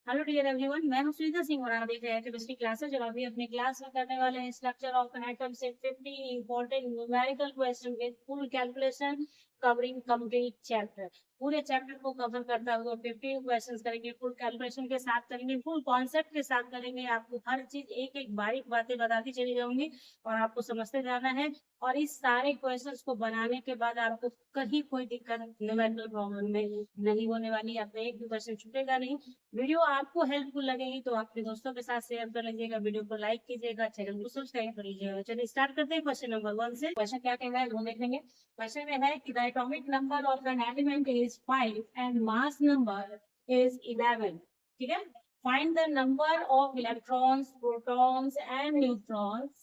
Hello dear everyone, मैं हूं सुनीता सिंह और आप देख रहे हैं केमिस्ट्री क्लासेस। जो अभी अपने क्लास में करने वाले हैं स्ट्रक्चर ऑफ एन एटम से 50 important numerical question with full calculation covering complete chapter. पूरे चैप्टर को कवर करता हुआ 50 क्वेश्चंस करेंगे, फुल कैलकुलेशन के साथ करेंगे, फुल कॉन्सेप्ट के साथ करेंगे। आपको हर चीज एक एक बारीक बातें बताती चली जाऊंगी और आपको समझते जाना है। और इस सारे क्वेश्चंस को बनाने के बाद आपको कहीं कोई दिक्कत न्यूमेरिकल प्रॉब्लम में नहीं होने वाली। आपका एक भी क्वेश्चन छूटेगा नहीं। वीडियो आपको हेल्पफुल लगेगी तो अपने दोस्तों के साथ शेयर कर लीजिएगा, वीडियो को लाइक कीजिएगा, चैनल को सब्सक्राइब कर लीजिएगा। चलिए स्टार्ट करते हैं क्वेश्चन नंबर 1 से। क्वेश्चन क्या कह रहा है वो देखेंगे। क्वेश्चन में है कि the atomic number of an element is 5 and mass number is 11। ठीक है। Find the number of electrons, protons and neutrons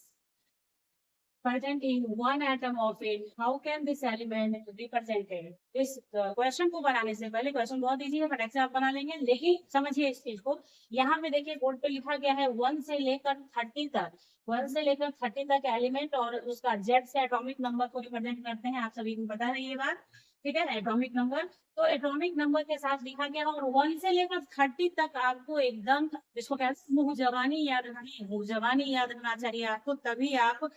present in one atom of it. How can this element be represented? इस question को बनाने से पहले, question बहुत easy है, फटाक से आप बना लेंगे, लेकिन समझिए इस चीज को। यहाँ पे देखिए बोर्ड पे लिखा गया है 1 से लेकर 30 तक। 1 से लेकर 30 तक एलिमेंट और उसका जेड से एटॉमिक नंबर को रिप्रेजेंट करते हैं। आप सभी को पता है ये बात, ठीक है। एटॉमिक नंबर, तो एटॉमिक नंबर के साथ लिखा गया और 1 से लेकर 30 तक आपको एकदम, जिसको कहते हैं मुंह जबानी याद रखनी है, मुंह जबानी याद रखना चाहिए आपको, तभी आप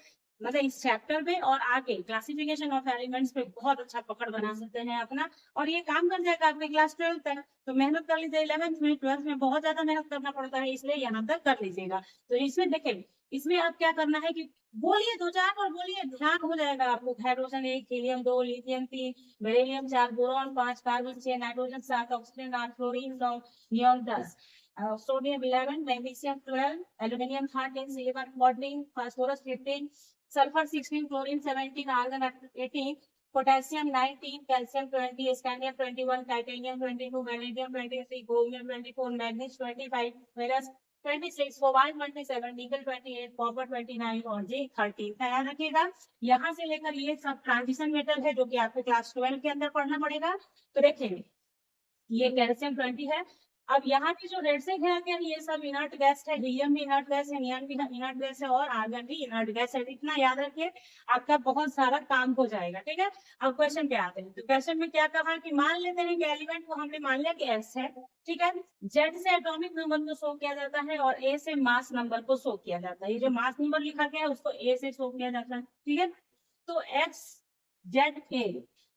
मतलब इस चैप्टर में और आगे क्लासिफिकेशन ऑफ एलिमेंट्स पे बहुत अच्छा पकड़ बना सकते हैं अपना। और ये काम कर जाएगा आपके क्लास 12 तक। तो मेहनत कर लीजिए। 11th में 12th में बहुत ज्यादा मेहनत करना पड़ता है, इसलिए यहाँ तक कर लीजिएगा। तो इसमें देखें, इसमें आप क्या करना है कि बोलिए, दो चार और बोलिए, ध्यान हो जाएगा आपको। Hydrogen 1, helium 2, lithium 3, beryllium 4, boron 5, carbon 6, nitrogen 7, oxygen 8, fluorine 9, neon 10, sodium 11, magnesium 12, aluminium 13, silicon 14, phosphorus 15, sulfur 16, chlorine 17, argon 18, potassium 19, calcium 20, scandium 21, titanium 22, vanadium 23, chromium 24, manganese 25, ferrous 26, cobalt 27, nickel 28, copper 29 और zinc 13। ध्यान रखिएगा, यहाँ से लेकर ये सब ट्रांजिशन मेटल है जो कि आपको क्लास 12 के अंदर पढ़ना पड़ेगा। तो देखिए ये कैल्शियम 20 है। अब यहाँ की जो रेड से घेरा गया ये सब इनर्ट गैस है। हीलियम भी इनर्ट गैस है, नियॉन भी इनर्ट गैस है और आर्गन भी इनर्ट गैस है। इतना याद रखिए, आपका बहुत सारा काम हो जाएगा, ठीक है। अब क्वेश्चन पे आते हैं। तो क्वेश्चन में क्या कहा कि मान लेते हैं कि एलिमेंट को हमने मान लिया कि एस है, ठीक है। जेड से एटॉमिक नंबर को शो किया जाता है और ए से मास नंबर को शो किया जाता है। ये जो मास नंबर लिखा गया है उसको ए से शो किया जाता है, ठीक है। तो x Z A,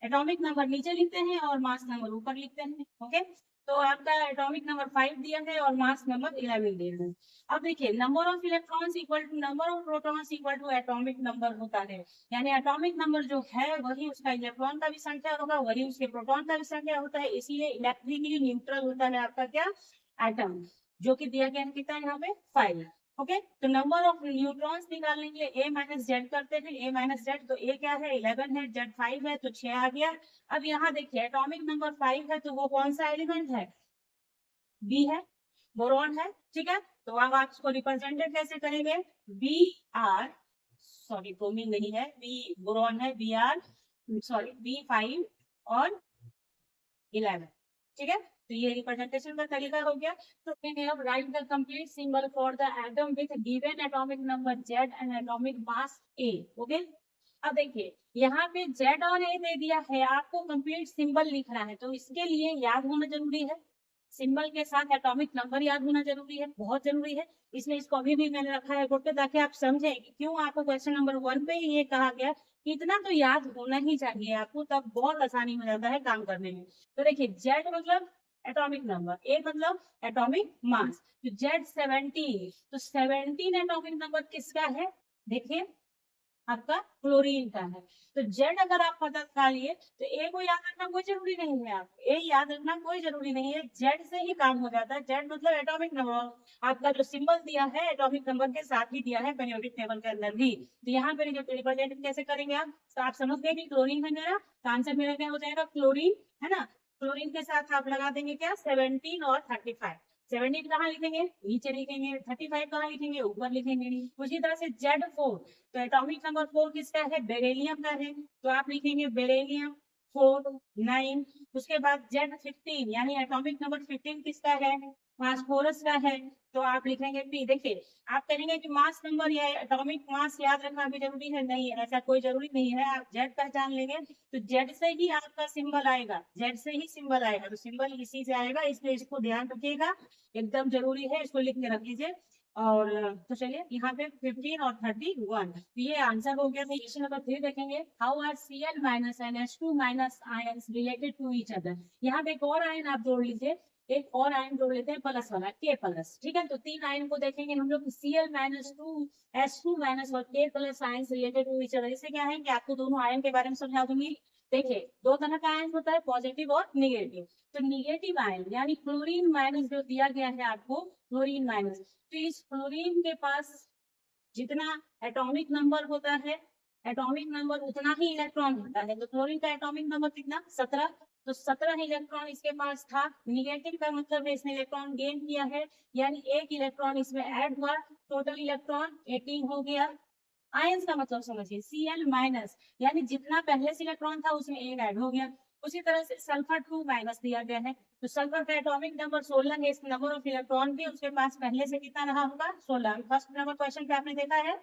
atomic number नीचे लिखते हैं और मास नंबर ऊपर लिखते हैं, ओके। तो आपका एटॉमिक नंबर 5 दिया है और मास नंबर 11 दिया है। अब देखिए, number of electrons equal to number of protons equal to atomic number होता है। यानी एटॉमिक नंबर जो है वही उसका इलेक्ट्रॉन का भी संख्या होगा, वही उसके प्रोटॉन का भी संख्या होता है। इसीलिए इलेक्ट्रिकली न्यूट्रल होता है आपका क्या, एटम, जो कि दिया गया है कितना यहाँ पे 5। ओके, तो नंबर ऑफ न्यूट्रॉन्स निकालने के लिए ए माइनस जेड करते हैं। ए माइनस जेड, तो ए क्या है 11 है, जेड 5 है, तो 6 आ गया। अब यहाँ देखिए एटॉमिक नंबर 5 है तो वो कौन सा एलिमेंट है, बी है, बोरॉन है, ठीक है। तो अब आप इसको रिप्रेजेंटेड कैसे करेंगे, बी आर, सॉरी ब्रोमीन नहीं है, बी बोरॉन है, बी आर, सॉरी बी 5 और 11, ठीक है। तो ये रिप्रेजेंटेशन का तरीका हो गया। तो अब right the complete symbol for the atom with given atomic number Z and atomic mass A, okay. अब देखिए यहाँ पे जेड और ए दे दिया है, आपको कंप्लीट सिंबल लिखना है तो इसके लिए याद होना जरूरी है। सिंबल के साथ एटॉमिक नंबर याद होना जरूरी है, बहुत जरूरी है। इसलिए इसको अभी भी मैंने रखा है बोर्ड पे ताकि आप समझें कि क्यों आपको क्वेश्चन नंबर 1 पे ही ये कहा गया कि इतना तो याद होना ही चाहिए आपको, तब बहुत आसानी हो जाता है काम करने में। तो देखिए जेड मतलब एटॉमिक नंबर, ए मतलब एटॉमिक मास। तो जेड 17, तो 17 एटॉमिक नंबर किसका है, देखिए आपका क्लोरीन का है। तो जेड अगर आप पता कर लिए तो ए को याद रखना कोई जरूरी नहीं है, आप ए याद रखना कोई जरूरी नहीं है, जेड से ही काम हो जाता है। जेड मतलब एटॉमिक नंबर, आपका जो सिंबल दिया है एटॉमिक नंबर के साथ ही दिया है पीरियोडिक टेबल के अंदर भी। तो यहाँ पे जो रिप्रेजेंट कैसे करेंगे आप, तो आप समझ गए कि क्लोरीन है मेरा, तो आंसर मेरा क्या हो जाएगा क्लोरीन, है ना। क्लोरीन के साथ आप लगा देंगे क्या 17 और 35। 17 कहाँ लिखेंगे, नीचे लिखेंगे, 35 कहाँ लिखेंगे, ऊपर लिखेंगे। उसी तरह से जेड 4, तो एटॉमिक नंबर 4 किसका है, बेरेलियम का है, तो आप लिखेंगे बेरेलियम, 4, 9, उसके बाद Z15 यानी एटॉमिक नंबर 15 किसका है, फास्फोरस का है। तो आप लिखेंगे P। देखिए आप कहेंगे कि मास नंबर या एटॉमिक मास याद रखना भी जरूरी है, नहीं ऐसा कोई जरूरी नहीं है। आप Z पहचान लेंगे तो Z से ही आपका सिंबल आएगा, Z से ही सिंबल आएगा, तो सिंबल इसी से आएगा, इसलिए इसको ध्यान रखिएगा, एकदम जरूरी है, इसको लिख के रख लीजिए। और तो चलिए यहाँ पे 15 और 31, तो ये आंसर हो गया। क्वेश्चन नंबर 3 देखेंगे, how are Cl minus and H2 minus ions related to each other. यहाँ पे एक और आयन आप जोड़ लीजिए, एक और आयन जोड़ लेते हैं प्लस वाला K प्लस, ठीक है। तो 3 आयन को देखेंगे हम लोग, Cl माइनस 2, H2 माइनस और K plus ions related to each other. इससे क्या है कि आपको दोनों आयन के बारे में समझा दूंगी। देखिए दो तरह का आयन होता है, पॉजिटिव और निगेटिव। तो निगेटिव आयन यानी क्लोरीन माइनस जो दिया गया है आपको, क्लोरीन माइनस, तो इस क्लोरीन के पास जितना एटॉमिक नंबर होता है, एटॉमिक नंबर उतना ही इलेक्ट्रॉन होता है। तो क्लोरीन का एटॉमिक नंबर कितना, 17, तो 17 इलेक्ट्रॉन इसके पास था। निगेटिव का मतलब है इसने इलेक्ट्रॉन गेन किया है, यानी एक इलेक्ट्रॉन इसमें ऐड हुआ, टोटल इलेक्ट्रॉन 18 हो गया। आयंस का मतलब समझिए, Cl माइनस यानी जितना पहले से इलेक्ट्रॉन था उसमें एक ऐड हो गया। उसी तरह से सल्फर 2 माइनस दिया गया है, तो सल्फर का एटॉमिक नंबर 16 है, इस नंबर ऑफ इलेक्ट्रॉन भी उसके पास पहले से कितना रहा होगा, 16। फर्स्ट नंबर क्वेश्चन पे आपने देखा है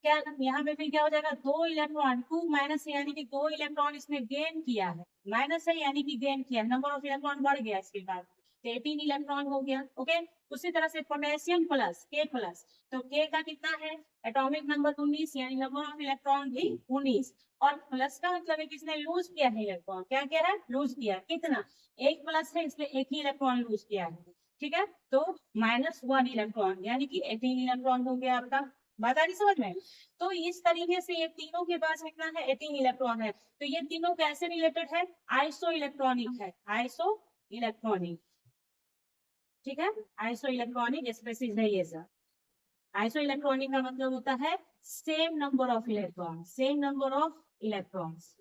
क्या, यहाँ पे फिर क्या हो जाएगा, 2 इलेक्ट्रॉन, 2 माइनस यानी कि 2 इलेक्ट्रॉन इसने गेन किया है, माइनस है यानी कि गेन किया, नंबर ऑफ इलेक्ट्रॉन बढ़ गया इसके बाद, 18 इलेक्ट्रॉन हो गया। ओके, उसी तरह से पोटेशियम प्लस K प्लस, तो K का कितना है, एटॉमिक नंबर 19 यानी नंबर ऑफ इलेक्ट्रॉन भी 19, और प्लस का मतलब है किसने लूज किया है इलेक्ट्रॉन, क्या क्या है, लूज किया, कितना, एक प्लस है इसलिए एक ही इलेक्ट्रॉन लूज किया है, ठीक है। तो -1 इलेक्ट्रॉन यानी कि 18 इलेक्ट्रॉन हो गया आपका। बात आ रही समझ में। तो इस तरीके से ये तीनों के पास कितना है, 18 इलेक्ट्रॉन है। तो ये तीनों कैसे रिलेटेड है, आइसो इलेक्ट्रॉनिक है, आइसो इलेक्ट्रॉनिक, ठीक है। आइसो इलेक्ट्रॉनिक स्पेसिस है ये सब। आइसो इलेक्ट्रॉनिक का मतलब होता है same number of electron, same number of electrons,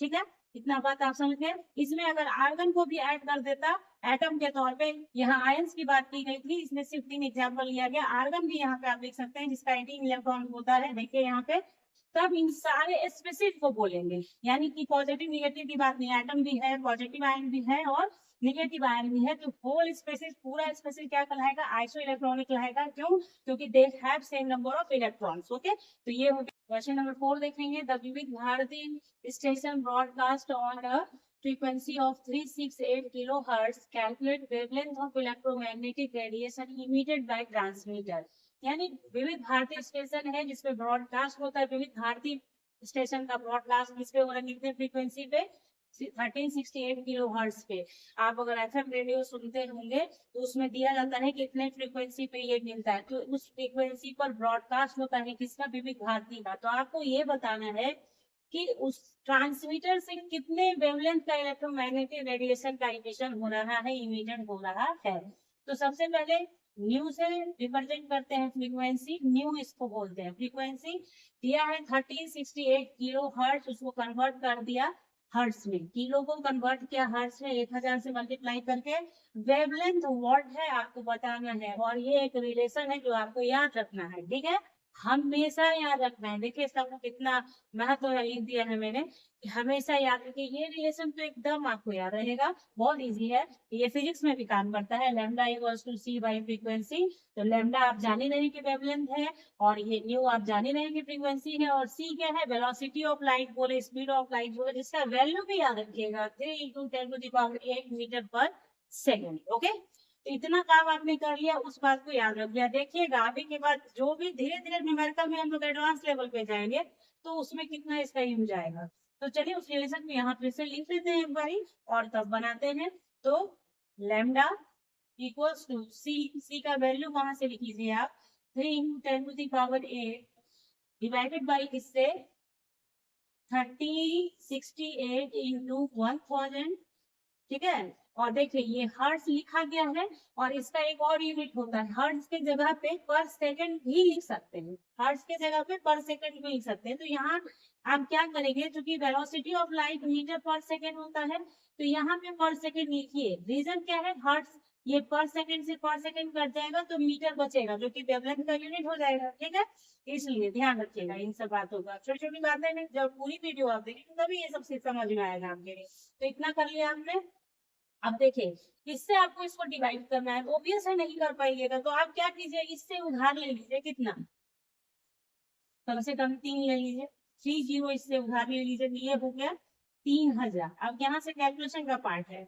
ठीक है। इतना बात आप समझ गए। इसमें अगर आर्गन को भी ऐड कर देता एटम के तौर पे, यहाँ आयंस की बात की गई थी, इसमें सिर्फ 3 एग्जाम्पल लिया गया, आर्गन भी यहाँ पे आप देख सकते हैं जिसका 18 इलेक्ट्रॉन होता है, देखिए यहाँ पे। तब इन सारे स्पेसिस को बोलेंगे, यानी कि पॉजिटिव निगेटिव की बात नहीं, एटम भी है, पॉजिटिव आयन भी है और निगेटिव आयन भी है, तो होल स्पेसिस, पूरा स्पेसिस क्या कहलाएगा, आइसो इलेक्ट्रॉनिक कहलाएगा। क्यों, क्योंकि they have same number of electrons. Okay, तो ये हो गया। क्वेश्चन नंबर 4 देखेंगे, the Vividh Bharati station broadcast on a frequency of 368 kilohertz, calculate wavelength of electromagnetic radiation emitted by transmitter। यानी विविध भारती स्टेशन है जिसपे ब्रॉडकास्ट होता है, विविध भारती स्टेशन का ब्रॉडकास्ट जिसपे हो रहा है कितने फ्रीक्वेंसी पे, 1368 किलो हर्ट्ज पे। आप अगर एफएम रेडियो सुनते होंगे तो उसमें दिया जाता है कितने फ्रीक्वेंसी पे ये मिलता है, तो उस फ्रीक्वेंसी पर ब्रॉडकास्ट होता है किसका, विविध भारती का। तो आपको ये बताना है कि उस ट्रांसमीटर से कितने वेवलेंथ का इलेक्ट्रोमैग्नेटिक रेडिएशन का इमिशन हो रहा है, इमिटेड हो रहा है। तो सबसे पहले न्यू से रिप्रेजेंट करते हैं फ्रीक्वेंसी, न्यू इसको बोलते हैं। फ्रीक्वेंसी दिया है 1368 किलो हर्ट्ज, उसको कन्वर्ट कर दिया हर्ट्ज में, किलो को कन्वर्ट किया हर्ट्ज में, 1000 से मल्टीप्लाई करके। वेवलेंथ व्हाट है आपको बताना है, और ये एक रिलेशन है जो आपको याद रखना है, ठीक है, हमेशा याद रखना है। देखिए इसका कितना महत्व है, लिख दिया है मैंने, हमेशा याद रखिए। ये रिलेशन तो एकदम आपको याद रहेगा, बहुत इजी है, ये फिजिक्स में भी काम करता है। Lambda equals to C by frequency, तो लैम्डा आप जान ही रहे कि वेवलेंथ है, और ये न्यू आप जान ही रहे कि फ्रीक्वेंसी है, और सी क्या है, वेलोसिटी ऑफ लाइट बोले, स्पीड ऑफ लाइट बोले, जिसका वैल्यू भी याद रखिएगा, 3 × 10⁸ मीटर पर सेकेंड। ओके, तो इतना काम आपने कर लिया, उस बात को याद रख लिया। देखिएगा अभी के बाद जो भी धीरे धीरे न्यूमेरिकल में हम लोग एडवांस लेवल पे जाएंगे तो उसमें कितना इसका यूज आएगा। तो चलिए उस रिलेशन को यहाँ फिर से लिख लेते हैं एक बारी और तब बनाते हैं। तो लैम्डा इक्वल्स टू सी का वैल्यू कहाँ से लिख लीजिए आप, 3 × 10⁸ डिवाइडेड बाई इससे 3068 × 1000, ठीक है। और देखिए ये हर्ट्ज लिखा गया है, और इसका एक और यूनिट होता है, हर्ट्ज के जगह पे पर सेकंड भी लिख सकते हैं, हर्ट्ज के जगह पे पर सेकंड भी लिख सकते हैं। तो यहाँ आप क्या करेंगे, क्योंकि वेलोसिटी ऑफ लाइट मीटर पर सेकंड होता है, तो यहाँ पे पर सेकंड लिखिए। रीजन क्या है, हर्ट्ज ये पर सेकंड से पर सेकंड कट जाएगा तो मीटर बचेगा, जो कि वेवलेंथ का यूनिट हो जाएगा। ठीक है, इसलिए ध्यान रखिएगा इन सब बातों का। छोटी छोटी बातें नहीं, जब पूरी वीडियो आप देखेंगे तभी ये सब चीज समझ में आएगा आपके लिए। तो इतना कर लिया आपने। अब देखिए, इससे आपको इसको डिवाइड करना है, ऑब्वियस है नहीं कर पाइएगा, तो आप क्या कीजिए, इससे उधार ले लीजिए। कितना? कम से कम 3 ले लीजिए। 30 इससे उधार ले लीजिए, ये हो गया 3000। अब यहाँ से कैलकुलेशन का पार्ट है,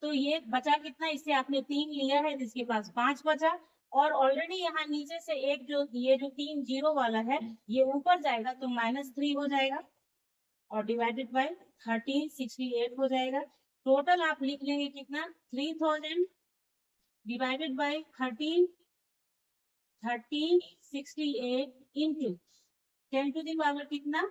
तो ये बचा कितना, इससे आपने 3 लिया है, इसके पास 5 बचा। और ऑलरेडी यहाँ नीचे से एक जो ये जो 3 जीरो वाला है, ये ऊपर जाएगा तो -3 हो जाएगा, और डिवाइडेड बाय 1368 हो जाएगा। टोटल आप लिख लेंगे कितना, 3000 divided by 1368 into 10 to the power कितना,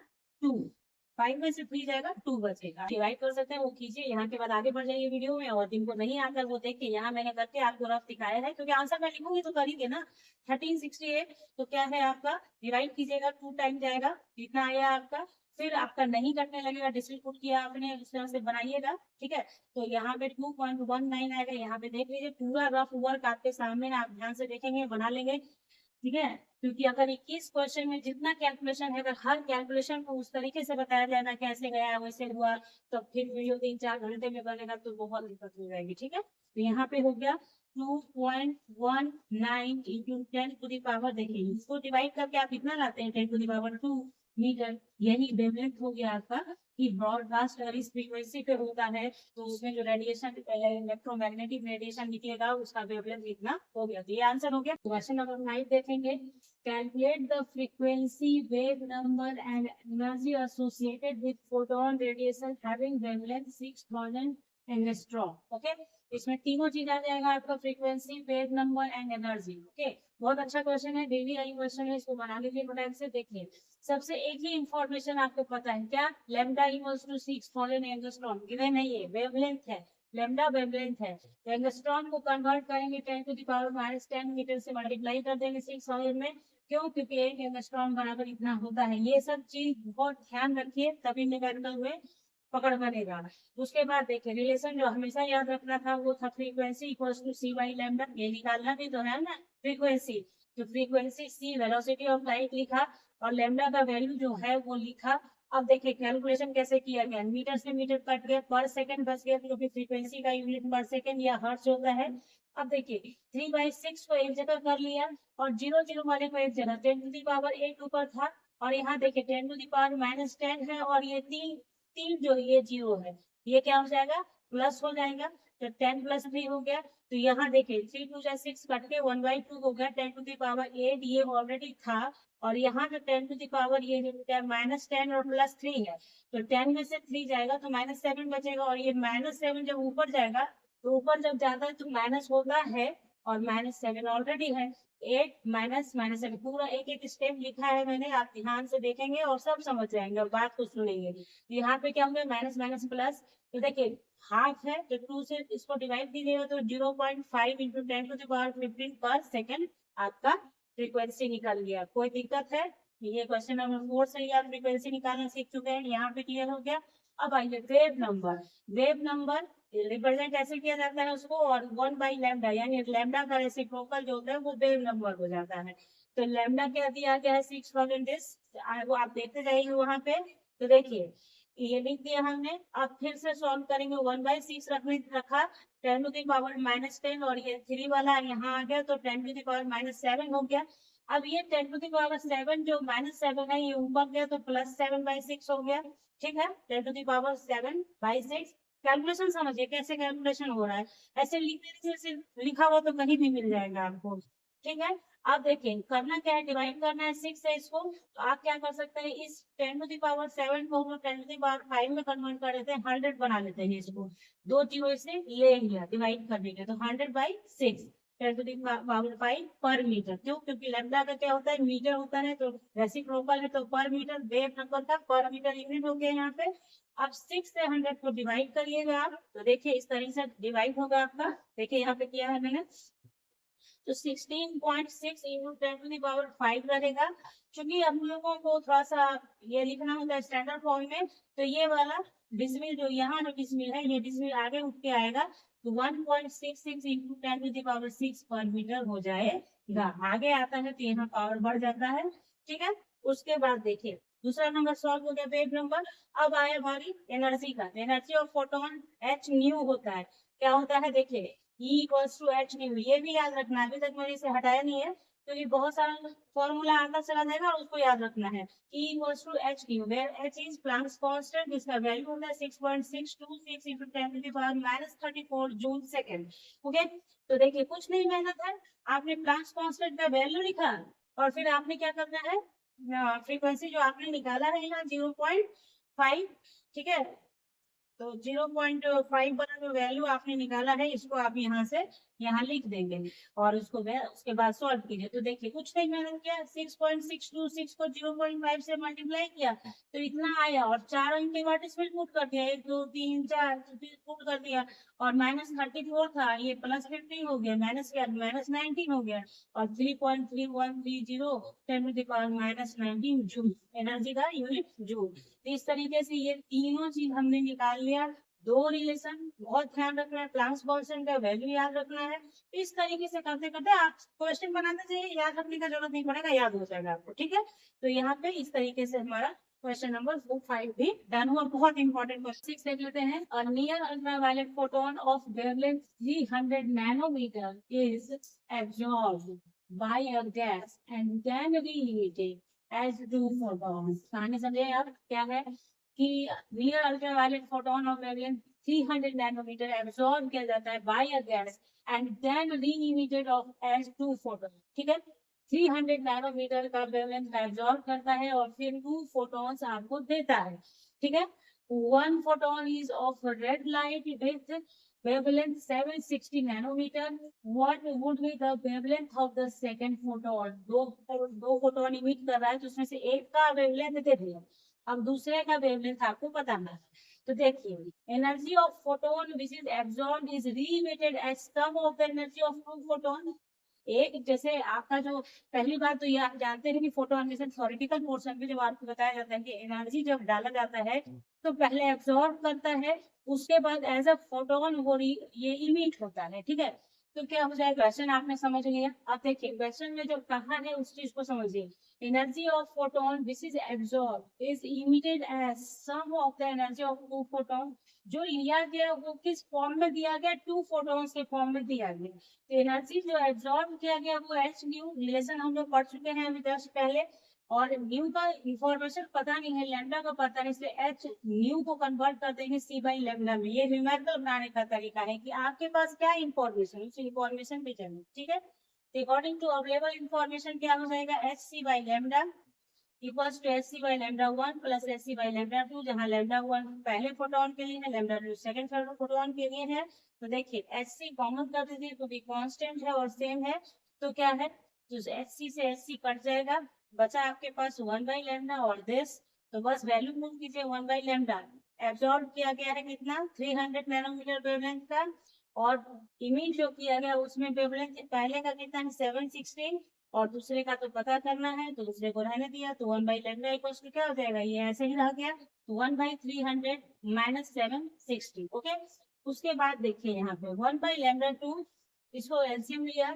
2। 5 में से 3 जाएगा, 2 बचेगा। डिवाइड कर सकते हैं, वो कीजिए। यहाँ के बाद आगे बढ़ जाइए वीडियो में, और जिनको नहीं आता वो देख के, यहाँ मैंने करके आपको रफ दिखाया है, क्योंकि आंसर मैं लिखूंगी तो करेंगे ना। 1368 तो क्या है आपका, डिवाइड कीजिएगा, 2 टाइम जाएगा, इतना आया आपका। फिर आपका नहीं कटने लगेगा, डिस्ट्रीब्यूट किया आपने, इस तरह से बनाइएगा। ठीक है, तो यहाँ पे 2.19 आएगा। यहाँ पे देख लीजिए, पूरा रफ वर्क आपके सामने, आप ध्यान से देखेंगे, बना लेंगे। ठीक है, क्योंकि अगर 21 क्वेश्चन में जितना कैलकुलेशन है, अगर हर कैलकुलेशन को उस तरीके से बताया जाए ना, कैसे गया वैसे हुआ, तो फिर वीडियो 3-4 घंटे में बनेगा तो बहुत दिक्कत हो जाएगी। ठीक है, तो यहाँ पे हो गया 2.19 इंटू 10 टू दी पावर। देखिए, इसको डिवाइड करके आप कितना लाते हैं, 10 टू दी पावर 2 मीटर। यही वेवलेंथ हो गया आपका, कि ब्रॉडकास्ट अगर इस फ्रीक्वेंसी पे होता है तो उसमें जो रेडिएशन, इलेक्ट्रोमैग्नेटिक रेडिएशन निकलेगा, उसका वेवलेंथ इतना हो गया। तो ये आंसर हो गया। क्वेश्चन नंबर 9 देखेंगे। Calculate the frequency, wave number and energy associated with photon radiation having wavelength 6000 angstrom. Okay, इसमें तीनों चीज आ जाएगा आपका, frequency, wave number and energy. Okay, बहुत अच्छा क्वेश्चन है, डेली आई क्वेश्चन है, इसको बना लीजिए फटाक से। देखिए, सबसे एक ही इंफॉर्मेशन आपको पता है क्या, lambda equals to 6000 angstrom. Given नहीं है, वेवलेंथ है, लैम्डा वेवलेंथ है। एंगस्ट्रॉम को कन्वर्ट करेंगे 10 टू द पावर -10 मीटर से मल्टीप्लाई कर देंगे 6000 में। क्यों? क्योंकि एक एंगस्ट्रॉम बराबर इतना होता है। ये सब चीज बहुत ध्यान रखिए, तभी मैकेनिकल में पकड़ बनेगा। उसके बाद देखिए, रिलेशन जो हमेशा याद रखना था वो था frequency equals to C by lambda. ये निकालना भी तो है ना, फ्रीक्वेंसी। तो frequency C velocity of light लिखा, और लैम्डा का वैल्यू जो है वो लिखा। अब देखिए कैलकुलेशन कैसे किया गया, मीटर से मीटर कट गया, पर सेकंड बच गया, क्योंकि फ्रीक्वेंसी का यूनिट पर सेकंड या हर्ट्ज होता है। अब देखिए 3/6 को एक जगह कर लिया, और 0 0 वाले को एक जगह। 10 टू दी पावर 8 ऊपर था, और यहाँ देखिए 10 टू दी पावर -10 है, और ये तीन तीन जो ये 0 है, ये क्या हो जाएगा, प्लस हो जाएगा। तो 10 + 3 हो गया। तो यहाँ देखिए 3 2 6 कट के 1/2 हो गया। 10 टू दी पावर 8 ये ऑलरेडी था, और यहाँ जो 10 टू दी पावर ये जो -10 और +3 है, तो 10 में से 3 जाएगा तो -7 बचेगा। और ये -7 जब ऊपर जाएगा, तो ऊपर जब जाता है तो माइनस होता है, और -7 ऑलरेडी है। 8 -7 पूरा एक एक स्टेप लिखा है मैंने, आप ध्यान से देखेंगे और सब समझ जाएंगे, बात को सुनेंगे। यहाँ पे क्या होंगे, माइनस माइनस प्लस। तो देखिए हाफ है, तो 2 से इसको डिवाइड कीजिएगा तो 0.5 इंटू 10 टू द पावर 15 पर सेकंड आपका फ्रीक्वेंसी निकल गया। कोई दिक्कत है? ये क्वेश्चन नंबर 4 से ही आप फ्रीक्वेंसी निकालना सीख चुके हैं, यहाँ पे क्लियर हो गया। अब आइए wave number. Wave number represent ऐसे किया जाता है उसको, और 1/λ, यानी लैम्डा का रेसिप्रोकल जो होता है वो वेव नंबर हो जाता है। तो लैम्डा क्या दिया गया है, 6 वो आप देखते जाइए वहां पे। तो देखिए ये लिख दिया हमने। अब फिर से सॉल्व करेंगे, 1/6 रखा, 10 टू दी पावर -10, और ये 3 वाला यहाँ आ गया तो 10 टू दी पावर -7 हो गया। अब ये 10 टू दी पावर 7 जो -7 है, ये ऊपर गया तो +7/6 हो गया। ठीक है, 10 टू दी पावर 7/6। कैलकुलेशन समझिए कैसे कैलकुलेशन हो रहा है, ऐसे लिखने से लिखा हुआ तो कहीं भी मिल जाएगा आपको। ठीक है, अब देखिए करना क्या है, डिवाइड करना है 6 से इसको। तो आप क्या कर सकते हैं, इस 10 टू दी पावर 7 को 10 टू दी पावर 5 में कन्वर्ट कर देते हैं, 100 बना लेते हैं इसको। 2 जीरो से ये लिया, डिवाइड कर देंगे तो 100/6 10 टू दी पावर 5 पर मीटर। क्यों? क्योंकि लैम्डा का क्या होता है, मीटर होता है, तो रेसिप्रोकल है तो पर मीटर। वेव नंबर का पर मीटर यूनिट हो गया यहाँ पे। अब 6 से 100 को डिवाइड करिएगा आप, तो देखिए इस तरीके से डिवाइड होगा आपका। देखिए यहाँ पे किया है मैंने, तो 16.6 इंटू 10 टू दी पावर 5 रहेगा। क्योंकि हम लोगों को थोड़ा सा ये लिखना होता है स्टैंडर्ड फॉर्म में, तो ये वाला डिसमिल जो यहाँ जो डिसमिल है, ये डिसमिल आगे उठ के आएगा। तो 1.66 इंटू 10⁻⁶ पर मीटर हो जाएगा। आगे आता है तो यहाँ पावर बढ़ जाता है, ठीक है। उसके बाद देखिए दूसरा नंबर सॉल्व हो गया पेज नंबर। अब आया हमारी एनर्जी का। Energy of photon H nu होता है। क्या होता है देखिए E equals to H nu, ये भी याद रखना है। अभी तक मैंने इसे हटाया नहीं है क्योंकि तो बहुत सारा फॉर्मूला आता चला जाएगा और उसको याद रखना है। E equals to H nu where H is Planck's constant, जिसका वैल्यू होता है 6.626 इंटू 10⁻⁻34 जूल सेकेंड। ओके, तो देखिए कुछ नहीं मेहनत है, आपने प्लैंक्स कांस्टेंट का वैल्यू लिखा और फिर आपने क्या करना है, फ्रीक्वेंसी जो आपने निकाला है यहाँ 0.5, ठीक है। तो 0.5 वाला जो वैल्यू आपने निकाला है इसको आप यहाँ से यहाँ लिख देंगे और उसके बाद सॉल्व कीजिए। तो देखिए कुछ नहीं मैंने किया, 6.626 को 0.5 से मल्टीप्लाई किया तो इतना आया और 4 अंक के बाद इसमें पुट कर दिया, 1 2 3 4 पुट कर दिया और -34 था, ये +50 हो गया, माइनस क्या -19 हो गया और 3.3130 10⁻⁻19 जूल एनर्जी का यूनिट जूल। इस तरीके से ये तीनों चीज हमने निकाल लिया। दो रिलेशन बहुत ध्यान रखना है, प्लैंक्स कांस्टेंट का वैल्यू याद रखना है। इस तरीके से करते करते आप क्वेश्चन बनाते जाइए, याद रखने का जरूरत नहीं पड़ेगा, याद हो जाएगा आपको, ठीक है। तो यहाँ पे इस तरीके से हमारा क्वेश्चन नंबर 5 भी डन हुआ। बहुत इंपॉर्टेंट क्वेश्चन 6 देख लेते हैं। A near ultraviolet photon of wavelength 300 nanometre is absorbed by a gas and then reheated as two photons. कहानी समझे आप, क्या है कि near ultraviolet photon of wavelength 300 nanometre absorb किया जाता है by a gas and then re-emitted of as two photon, ठीक है। 300 नैनोमीटर का वेवलेंथ एब्जॉर्ब करता है और फिर 2 फोटॉन्स आपको देता है, ठीक है। 1 photon is of red light with wavelength 760 nanometer. What would be the wavelength of the second photon? दो फोटोन इमिट कर रहा है तो उसमें से एक का वेवलेंथ दे दिया, अब दूसरे का वेवलेंथ आपको बताना है। तो देखिए energy of photon which is absorbed is re-emitted as sum of the energy of two photon. एक जैसे आपका जो पहली बात तो ये आप जानते हैं कि फोटोन मिशन थ्योरेटिकल पोर्शन में जब आपको बताया जाता है कि एनर्जी जब डाला जाता है तो पहले एब्जॉर्ब करता है, उसके बाद एज अ फोटोन वो ये इमिट होता है, ठीक है। तो क्या हो जाएगा, क्वेश्चन आपने समझ लिया। अब देखिए क्वेश्चन में जो कहा है उस चीज को समझिए। Energy of photon this is absorb is emitted as sum of the energy of two photon. जो लिया गया वो किस फॉर्म में दिया गया, टू फोटोन्स के फॉर्म में दिया गया। तो एनर्जी जो एब्जॉर्ब किया गया वो एच न्यू, रिलेशन हम लोग पढ़ चुके हैं अभी जस्ट पहले, और न्यू का इंफॉर्मेशन पता नहीं है, लैम्डा का पता नहीं, इसलिए एच न्यू को कन्वर्ट कर देंगे सी बाई लैम्डा में। ये न्यूमेरिकल बनाने का तरीका है कि आपके पास क्या इंफॉर्मेशन, उस इंफॉर्मेशन पे चलना, ठीक है। अकॉर्डिंग टू अवेलेबल इंफॉर्मेशन क्या हो जाएगा, H C by lambda equals to H C by lambda 1 plus H C by lambda 2, जहाँ लैम्डा 1 पहले फोटोन के लिए है, लैम्डा 2 सेकंड फोटोन के लिए है। तो देखिए एच सी कॉमन कर दीजिए तो भी कांस्टेंट है और सेम है, तो क्या है, तो एच सी से एच सी कट जाएगा, बचा आपके पास 1 बाई लैम्डा और दिस, तो बस वैल्यू पुट कीजिए 1 बाई लैम्डा। एब्जॉर्ब किया गया है कितना, 300 नैनोमीटर वेवलेंथ का, और इमिट जो किया गया उसमें वेवलेंथ पहले का कितना है 760 और दूसरे का तो पता करना है, तो दूसरे को रहने दिया, तो 1 बाई लैम्डा इक्वल्स टू क्या हो जाएगा, ये ऐसे ही रह गया, तो 1 बाई 300 माइनस 760, ओके। उसके बाद देखिए यहाँ पे 1 बाई लैम्डा 2, इसको एलसीएम लिया,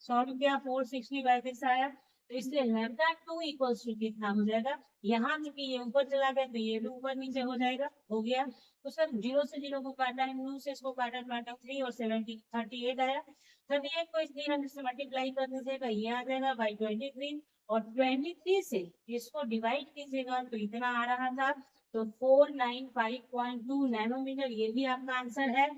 सॉल्व किया, 460 बाई 6 आया, तो इसलिए लैम्डा 2 इक्वल्स टू कितना हो जाएगा, यहाँ चूंकि ये ऊपर चला गया तो ये भी ऊपर नीचे हो जाएगा, हो गया। तो सर 0 से 0 को काटा है, 9 से इसको काटा, 3 और 70 38 आया, 38 को इस 300 से मल्टीप्लाई कर दीजिएगा, ये आ जाएगा बाई 23, और 23 से इसको डिवाइड कीजिएगा तो इतना आ रहा था, तो 495.2 नैनोमीटर, ये भी आपका आंसर है।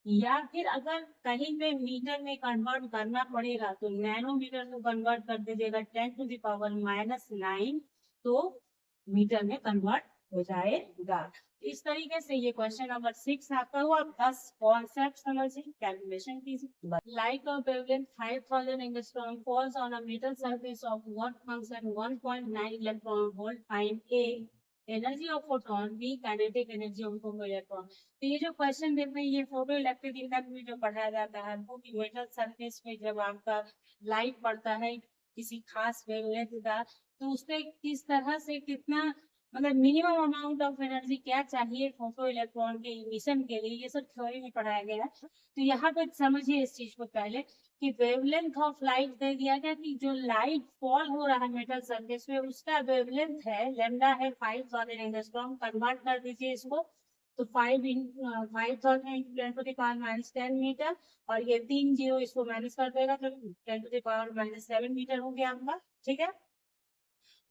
या फिर अगर कहीं पे मीटर में कन्वर्ट करना पड़ेगा तो नैनोमीटर को कन्वर्ट कर दीजिएगा 10⁻⁻9, तो मीटर में कन्वर्ट हो जाएगा। इस तरीके से ये क्वेश्चन नंबर 6 आपका हुआ। बस कॉन्सेप्ट समझिए, कैलकुलेशन कीजिए। Light of wavelength 5000 angstrom falls on a metal surface of what function 1.9 electron volt, find A energy of photon, B kinetic energy of photo electron. तो ये जो क्वेश्चन देख रहे हैं ये फोटो इलेक्ट्रिक इफेक्ट में जो पढ़ाया जाता है वो मेटल सरफेस पे जब आपका लाइट पड़ता है किसी खास वेवलेंथ का, तो उसपे किस तरह से कितना मतलब मिनिमम अमाउंट ऑफ एनर्जी क्या चाहिए फोटो इलेक्ट्रॉन के इमिशन के लिए, ये सब थ्योरी में पढ़ाया गया है। तो यहाँ पे समझिए इस चीज को पहले कि वेवलेंथ ऑफ लाइट दे दिया गया कि जो लाइट फॉल हो रहा है मेटल सरफेस पे उसका वेवलेंथ है लैम्डा है 5000 एंगस्ट्रॉम। कन्वर्ट कर दीजिए इसको तो 5 × 10⁻⁻10 मीटर, और ये 3 जीरो इसको माइनस कर देगा तो 10⁻⁻7 मीटर हो गया आपका। ठीक है।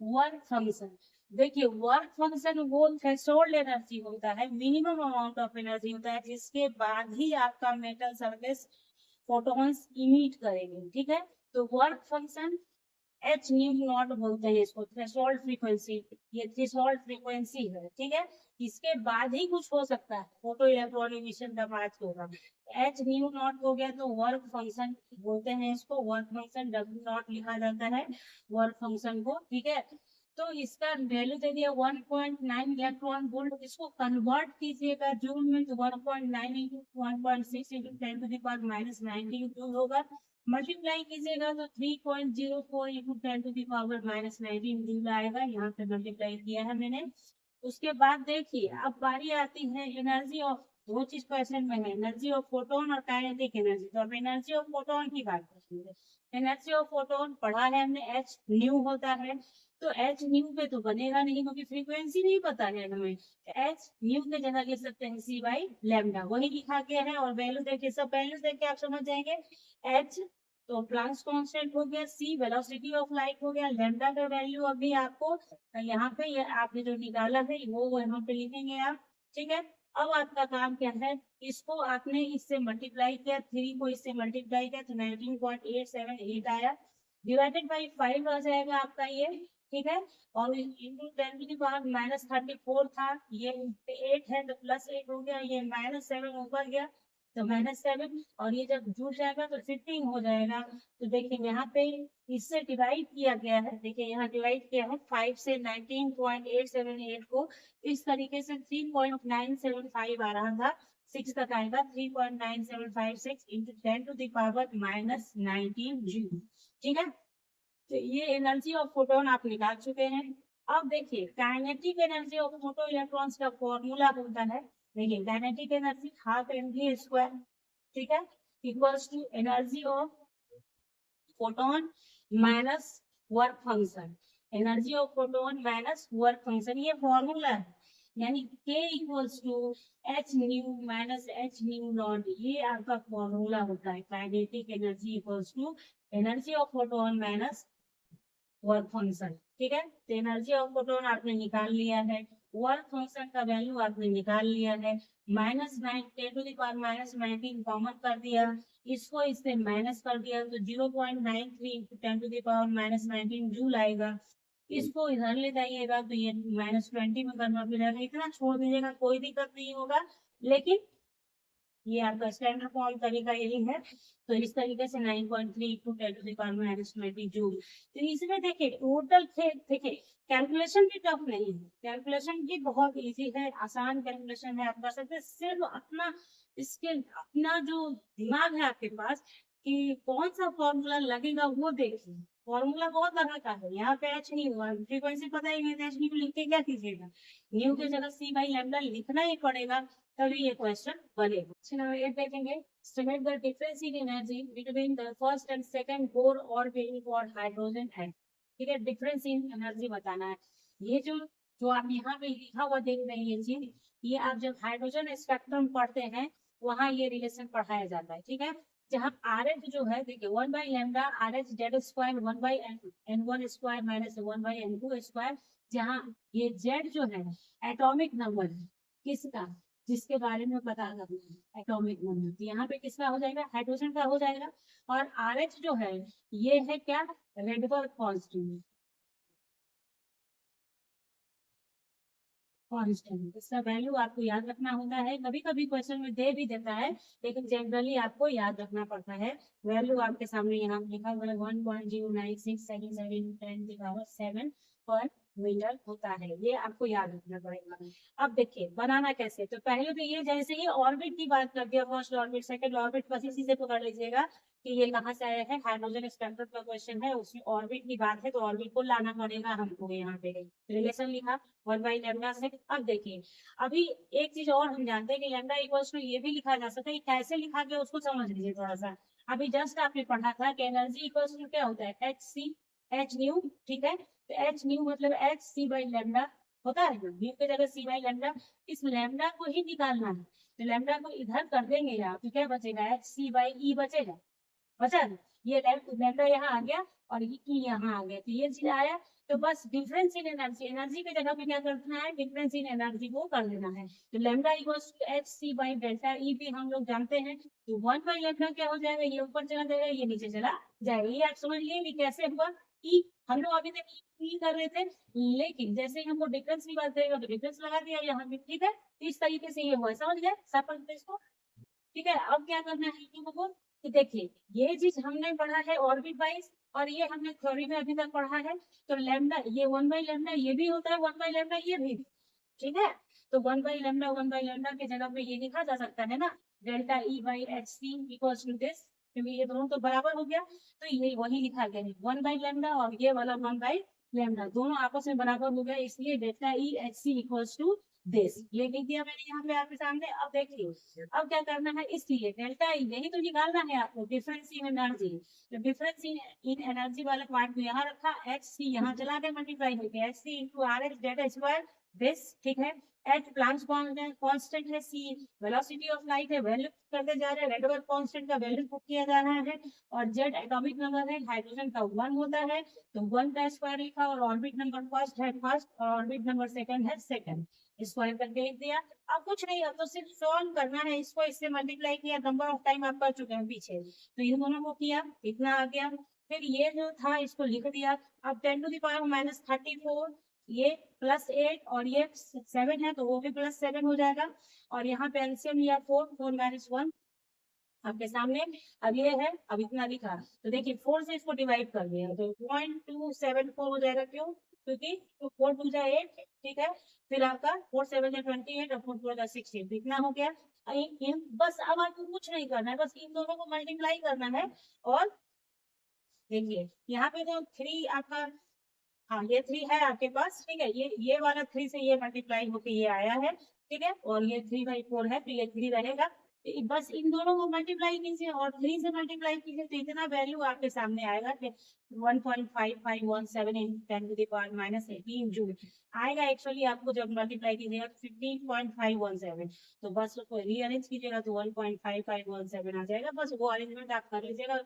वर्क फंक्शन, देखिए वर्क फंक्शन वो थ्रेशोल्ड एनर्जी होता है, मिनिमम अमाउंट ऑफ एनर्जी होता है जिसके बाद ही आपका मेटल सरफेस फोटॉन्स इमिट करेंगे। ठीक है। तो work function H nu not बोलते हैं इसको, थ्रेशोल्ड फ्रीक्वेंसी, ये थ्रेशोल्ड फ्रीक्वेंसी है। ठीक है। इसके बाद ही कुछ हो सकता है, फोटो इलेक्ट्रॉन इमिशन का बात होगा। एच न्यू नॉट हो गया तो वर्क फंक्शन बोलते हैं इसको, वर्क फंक्शन डब्ल्यू नॉट लिखा जाता है वर्क फंक्शन को। ठीक है। तो इसका वैल्यू दे दिया 1.9 इलेक्ट्रॉन वोल्ट, इसको कन्वर्ट कीजिएगा जूल में तो 1.9 इंटू 1.6 इंटू 10⁻⁻90 जूल होगा। मल्टीप्लाई कीजिएगा तो 3.04 इंटू 10⁻⁻19 जूल आएगा। यहाँ पे मल्टीप्लाई किया है मैंने। उसके बाद देखिए अब बारी आती है एनर्जी ऑफ, वो चीज क्वेश्चन में है एनर्जी ऑफ फोटोन और काइनेटिक एनर्जी। तो अब एनर्जी ऑफ फोटोन की बात करेंगे। एनर्जी ऑफ फोटोन पढ़ा है हमने, एच न्यू होता है। तो एच न्यू पे तो बनेगा नहीं क्योंकि फ्रीक्वेंसी नहीं पता है हमें। एच न्यू की जगह लिख सकते हैं सी बाई लैम्डा, वही लिखा गया है। और वैल्यू देखिए, सब वैल्यूज देख के आप समझ जाएंगे। एच तो प्लांक्स कांस्टेंट हो गया, सी वेलोसिटी ऑफ लाइट हो गया, लैम्डा का वैल्यू अभी आपको यहाँ पे आपने जो निकाला है वो यहाँ पे लिखेंगे आप। ठीक है। अब आपका काम क्या है, इसको आपने इससे मल्टीप्लाई किया, 3 को इससे मल्टीप्लाई किया तो 19.878 आया, डिवाइडेड बाई 5 आ जाएगा आपका ये। ठीक है। और इंटू 10⁻⁻34 था, ये 8 है तो +8 हो गया, ये -7 ऊपर गया तो -7, और ये जब जुड़ जाएगा तो 15 हो जाएगा। तो देखिए यहाँ पे इससे डिवाइड किया गया है, देखिए यहाँ डिवाइड किया है 5 से 19.878 को, इस तरीके से 3.975 आ रहा था, 6 तक आएगा 3.9756 इंटू 10⁻⁻19 जूल। ठीक है। तो ये एनर्जी ऑफ फोटोन आप निकाल चुके हैं। अब देखिए kinetic energy of photo electrons का फॉर्मूला होता है, देखिए kinetic energy half mv square, ठीक है, equals to energy of photon minus work function, energy of photon minus work function, ये फॉर्मूला है। यानी K equals to H nu minus H nu not, ये आपका फॉर्मूला होता है। Kinetic energy equals to energy of photon minus work function. ठीक है। तो एनर्जी ऑफ फोटोन आपने निकाल लिया है, वर्क फंक्शन का वैल्यू आपने निकाल लिया है, -10⁻⁻19 कॉमन कर दिया, इसको इससे माइनस कर दिया तो 0.93 इंटू 10⁻⁻19 जूल आएगा। इसको इधर ले जाइएगा तो ये -20 में कन्वर्ट हो जाएगा, इतना छोड़ दीजिएगा कोई दिक्कत नहीं होगा। लेकिन ये आपका स्टैंडर्ड फॉर्म तरीका यही है। तो इस तरीके से 9.3 टू 10⁻⁻20 जूल। तो इसमें देखिए टोटल देखिए कैलकुलेशन भी टफ नहीं है, कैलकुलेशन भी बहुत इजी है, आसान कैलकुलेशन है, आप कर सकते हैं। सिर्फ अपना इसके अपना जो दिमाग है आपके पास कि कौन सा फॉर्मूला लगेगा वो देखिए। फॉर्मूला बहुत तरह का है, यहाँ पे एच न्यू हुआ, फ्रीक्वेंसी पता ही नहीं, एच न्यू लिख के क्या कीजिएगा, न्यू की जगह सी बाई लैम्डा लिखना ही पड़ेगा, तभी ये क्वेश्चन बनेगा। चलो ये देखेंगे, estimate the difference in energy between the first and second bohr orbital for hydrogen atom। ठीक है, डिफरेंस इन एनर्जी बताना है। ये जो जो आप यहाँ पे लिखा हुआ देख रहे हैं ये चीज, ये आप जब हाइड्रोजन स्पेक्ट्रम पढ़ते हैं वहाँ ये रिलेशन पढ़ाया जाता है। ठीक है। जहाँ आर एच जो है देखिए 1/λ R H Z square 1/n1 square minus 1/n2 square, जहाँ ये जेड जो है एटॉमिक नंबर है किसका, जिसके बारे में पता करना है एटॉमिक नंबर, तो यहाँ पे किसका हो जाएगा, हाइड्रोजन का हो जाएगा। और आर एच जो है ये है क्या, रेडबर्ग कांस्टेंट, कांस्टेंट, इसका वैल्यू आपको याद रखना होता है। कभी कभी क्वेश्चन में दे भी देता है लेकिन जनरली आपको याद रखना पड़ता है। वैल्यू आपके सामने यहाँ लिखा हुआ है 1.0967 10⁻7 पर मीटर होता है। ये आपको याद रखना पड़ेगा। अब देखिए बनाना कैसे, तो पहले तो ये जैसे ही ऑर्बिट की बात कर दिया, फर्स्ट ऑर्बिट सेकंड ऑर्बिट, बस इसी से पकड़ लीजिएगा कि ये कहाँ से आया है, हाइड्रोजन स्पेक्ट्रम का क्वेश्चन है, उसमें ऑर्बिट की बात है तो ऑर्बिट को लाना पड़ेगा हमको। यहाँ पे रिलेशन लिखा 1/λ से। अब देखिए अभी एक चीज और हम जानते हैं कि लैम्डा इक्वल्स टू ये भी लिखा जा सकता है, कैसे लिखा गया उसको समझ लीजिए थोड़ा सा। अभी जस्ट आपने पढ़ा था कि एनर्जी इक्वल्स टू क्या होता है, एच सी एच न्यू, ठीक है। तो एच न्यू मतलब एच सी बाई लैम्डा होता है ना, न्यू की जगह सी बाई लैम्डा। इस लैम्डा को ही निकालना है, तो लैम्डा को इधर कर देंगे यहाँ, तो क्या बचेगा, एच सी बाई ई बचेगा, बचा ना। ये लैम्डा यहाँ आ गया और ये ई यहाँ आ गया, तो ये चीज आया। तो बस डिफरेंस इन एनर्जी, एनर्जी की जगह पे क्या करना है, डिफरेंस इन एनर्जी को कर देना है। तो lambda equals to H C by delta E भी हम लोग जानते हैं। तो 1/λ क्या हो जाएगा, ये ऊपर चला जाएगा, ये नीचे चला जाएगा। ये आप समझ लिए कि कैसे हुआ। ई हम लोग अभी तक ई कर रहे थे, लेकिन जैसे ही हमको डिफरेंस की बात करेगा तो डिफरेंस लगा दिया यहाँ पे, ठीक है। तो इस तरीके से ये हुआ, समझ गए सब इसको, ठीक है। अब क्या करना है इन लोगों को, कि देखिए ये चीज हमने पढ़ा है ऑर्बिट वाइज, और ये हमने थ्योरी में अभी तक पढ़ा है। तो लैम्डा ये 1/λ ये भी होता है, 1/λ ये भी, ठीक है। तो 1/λ की जगह पे ये लिखा जा सकता है ना, delta E by H C equals to this, क्योंकि ये दोनों तो बराबर हो गया, तो ये वही लिखा गया है 1/λ, और ये वाला 1/λ दोनों आपस में बराबर हो गया, इसलिए delta E H C equals to this, ये लिख दिया मैंने यहाँ पे आपके सामने। अब देखिए अब क्या करना है, इसलिए डेल्टा ई यही तो निकालना है आपको, डिफरेंस इन एनर्जी। तो डिफरेंस इन एनर्जी वाला पार्ट को यहाँ रखा, एच सी यहाँ चला गया मल्टीप्लाई होकर, H C into R H delta square this, ठीक है। एच प्लांक्स कांस्टेंट है, सी वेलोसिटी ऑफ लाइट है, वैल्यू करते जा रहे हैं, रेडबर्ग कांस्टेंट का वैल्यू पुट किया जा रहा है, और जेड एटॉमिक नंबर है, हाइड्रोजन का 1 होता है, तो 1 का स्क्वायर लिखा, और ऑर्बिट नंबर फर्स्ट है फर्स्ट, और ऑर्बिट नंबर सेकंड है सेकंड, स्क्वायर करके लिख दिया। अब कुछ नहीं, अब तो सिर्फ सॉल्व करना है इसको, इससे मल्टीप्लाई किया, नंबर ऑफ टाइम आप कर चुके हैं पीछे, तो इन दोनों को किया, इतना आ गया। फिर ये जो था इसको लिख दिया। अब 10⁻⁻34, ये +8 और ये 7 है, तो वो भी +7 हो जाएगा। और यहाँ पे एलसीएम लिया 4, 4 - 1 आपके सामने। अब ये है, अब इतना लिखा, तो देखिए 4 से इसको डिवाइड कर दिया, तो 0.274 हो जाएगा, क्यों, क्योंकि 4 2 जा 8, ठीक है। फिर आपका 4 7 जा 28 और 4 4 जा 16, तो इतना हो गया। बस अब आपको कुछ नहीं करना है, बस इन दोनों को मल्टीप्लाई करना है। और देखिए यहाँ पे जो 3 आपका, हाँ ये 3 है आपके पास, ठीक है। ये वाला 3 से ये मल्टीप्लाई होके ये आया है, ठीक है। और ये 3/4 है, तो ये 3 रहेगा। तो बस इन दोनों को मल्टीप्लाई कीजिए और 3 से मल्टीप्लाई कीजिए, तो इतना वैल्यू आपके सामने आएगा कि 1.5517 इन 10⁻⁻18 जूल आएगा। एक्चुअली आपको जब मल्टीप्लाई कीजिएगा 15.517, तो बस उसको रीअरेंज कीजिएगा तो 1.5517 आ जाएगा। बस वो अरेंजमेंट आप कर लीजिएगा,